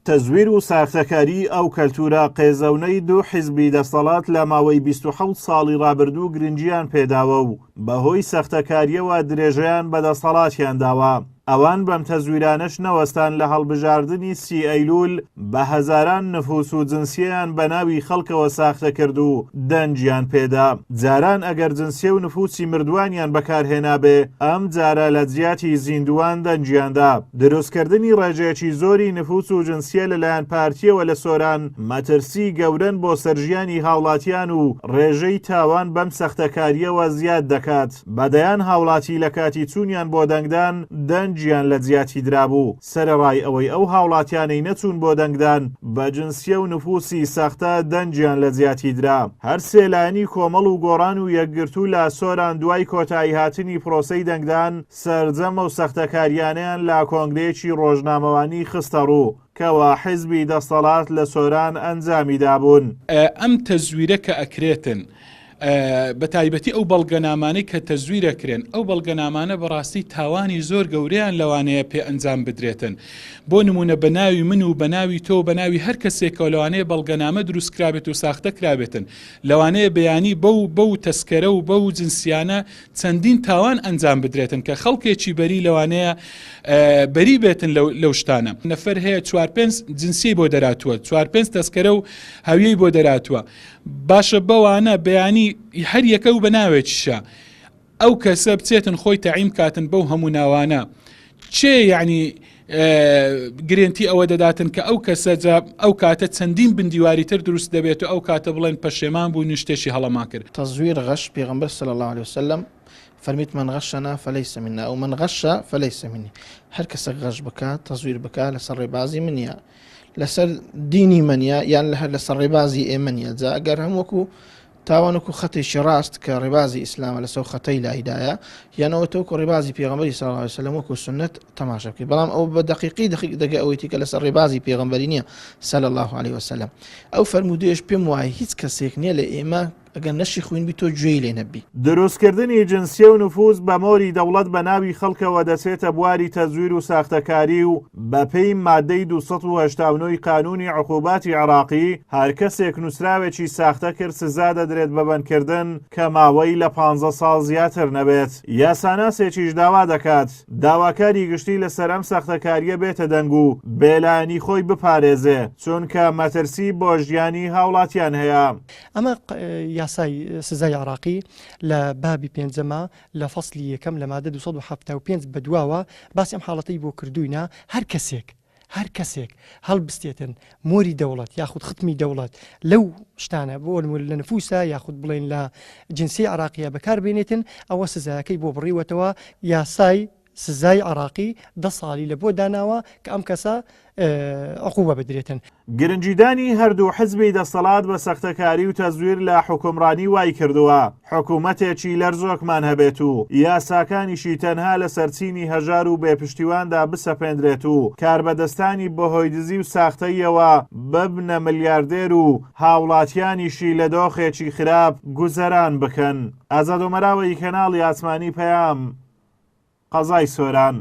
تەزویر و ساختەکاری ئەو کەلتورە قێزەونەی دوو حیزبی دەسەڵات لە ماوەی 27 ساڵی ڕابردوو گرنگیان پێداوە و بەهۆی سەختەکاریەوە درێژەیان بەدەسەڵاتیان داوە. ئەوان بەم تەزویرانەش نەوەستان لە هەڵبژاردننی 30 ئەیلول بە هەزاران نفوس و جنسیەیان بە ناوی خەڵکەوە ساختە کرد و دەنجیان پێدا. جاران ئەگەر جنسیە و نفوسی مردووانیان بەکارهێنابێ ئەم جارە لە جیاتی زیندوان دەنجیاندا. دروستکردنی ڕێژەیەکی زۆری نفوس و جنسیە لەلایەن پارتیەوە لە سۆران مەترسی گەورەن بۆ سەرژیانی هاوڵاتیان و ڕێژەی تاوان بەم سەختەکاریەوە زیاد دەکات. بەدەیان هاوڵاتی لە کاتی چوونیان بۆ دەنگدان دەنجیان لە جیاتی درابوو. سەرەڕای ئەوەی ئەو هاوڵاتیانەی نەچوون بۆ دەنگدان بە جنسیە و نفوسی سەختە دەنجیان لە جیاتی درا. هەر سێلانی کۆمەڵ و گۆڕان و یەکگرتوو لە سۆران دوای کۆتایی هاتنی پرۆسەی دەنگدان سەرجەمە و سەختەکاریانیان لە کۆنگرەیەکی ڕۆژنامەوانی خستە ڕوو کەوا حیزبی دەسەڵات لە سۆران ئەنجامی دابوون. ئەم تەزویرە کە ئەکرێتن بە تایبەتی ئەو بەڵگەنامانەی کە تەزویرەکرێن ئەو بەڵگەنامانە بەڕاستی تاوانی زۆر گەورەیان لەوانەیە پێ ئەنجام بدرێتن. بۆ نمونە بە ناوی من و بە ناوی تۆ بە ناوی هەر کەسێکە لەوانەیە بەڵگەنامە دروست کرابێت و ساختە کرابێتن لەوانەیە بەیانی بەو تەسکەرە و بەو جنسیانە چەندین تاوان ئەنجام بدرێتن کە خەڵکێکی بەری لەوانەیە بەری بێتن لەو شتانە. نەفەر هەیە 4-5 جنسی بۆ دەراتووە 4-5 تەسکەرە و هەویەی بۆ دەراتووە. باشە بەوانە بەیانی هەر یەکە و بە ناوێکیشە ئەو کەسە بچێتن خۆی تەعیم کاتن بەو هەموو ناوانە چێ یعنی گرنتی ئەوە دەداتن کە ئەو کەسە ئەو کاتە چەندین بندیواری تر دروست دەبێت و ئەو کاتە بڵێن پەشێمان بوو نشتێکی هەڵەما کرد. تەزویر غەش پێغەمبەر صلی الله عليه وسلم فەرمیت من غەشەنا فەلەیسە منا ئەو من غەشە فەلەیسە منی. هەر کەسە غەش بکات تەزویر بکات لەسەر ڕێبازی منیە لەسەر دینی منیە یان لەسەر ڕێبازی ئێمە نیە. جا ئەگەر هەمووەکو تاوانکو خەتێکی ڕاست کە ڕێبازی ئیسلامە لەسەر خەتەی لایدایە یانەوە تۆکو ڕێبازی پێغەمبەری صلی الله عليه وسلم وەکو سنت تەماشا بکەیت. بەڵام ئەو بە دقیقی دەگە ئەوەی کە لەسەر ڕێبازی پێغەمبەری نییە صلی الله عليه وسلم. ئەو فەرمودەیەش پێم وایە هیچ کەسێک نییە لە ئێمە ئەگەر نەشی خوێنبی تۆ گوێی لێ نەبی. دروستکردنی جنسیە و نفوس بە مۆری دەوڵەت بە ناوی خەڵکەوە دەچێتە بواری تەزویر و ساختەکاری و بە پێی مادەی 289 قانونی عقوباتی عراقی هەر کەسێک نووسراوێکی ساختە کرد سزا دەدرێت بە بەندکردن کە ماوەی لە 15 ساڵ زیاتر نەبێت. یاساناسێکیش داوا دەکات داواکاری گشتی لەسەر ئەم ساختەکاریە بێتە دەنگ و بێلایەنی خۆی بپارێزێ چونکە مەترسی بۆ ژیانی هاوڵاتیان هەیە. ئەمە یاسای سزای عراقی لە بابی پێنجەمە لە فەسلی یەکەم لە مادە 275 بەدواوە باسی ئەم حاڵەتەی بۆ کردوینە هەر کەسێک هەڵبستێتن مۆری دەوڵەت یاخود ختمی دەوڵەت لەو شتانە بۆ لە نفوسە یاخود بڵێن لە جنسی عراقیە بەکاربێنێتن ئەوە سزایەکەی بۆ بڕیوەتەوە. یاسای سزای عراقی 10 ساڵی لە بۆ داناوە کە ئەم کەسە عقوبە بدرێتن. گرنجیدانی هەردوو حزبی دەسەڵات بە سەختەکاری و تەزویر لە حکومڕانی وای کردووە حکوومەتێکی لەرزۆکمان هەبێت و یاساکانیشی تەنها لە سەرچینی هەژار و بێپشتیواندا بسەپێنرێت و کاربەدەستانی بەهۆی دزی و ساختەیەوە ببنە ملیاردێر و هاوڵاتیانیشی لە دۆخێکی خراپ گوزەران بکەن. ئازاد و مەراوەی کەناڵی ئاسمانی پەیام قەزای سۆران.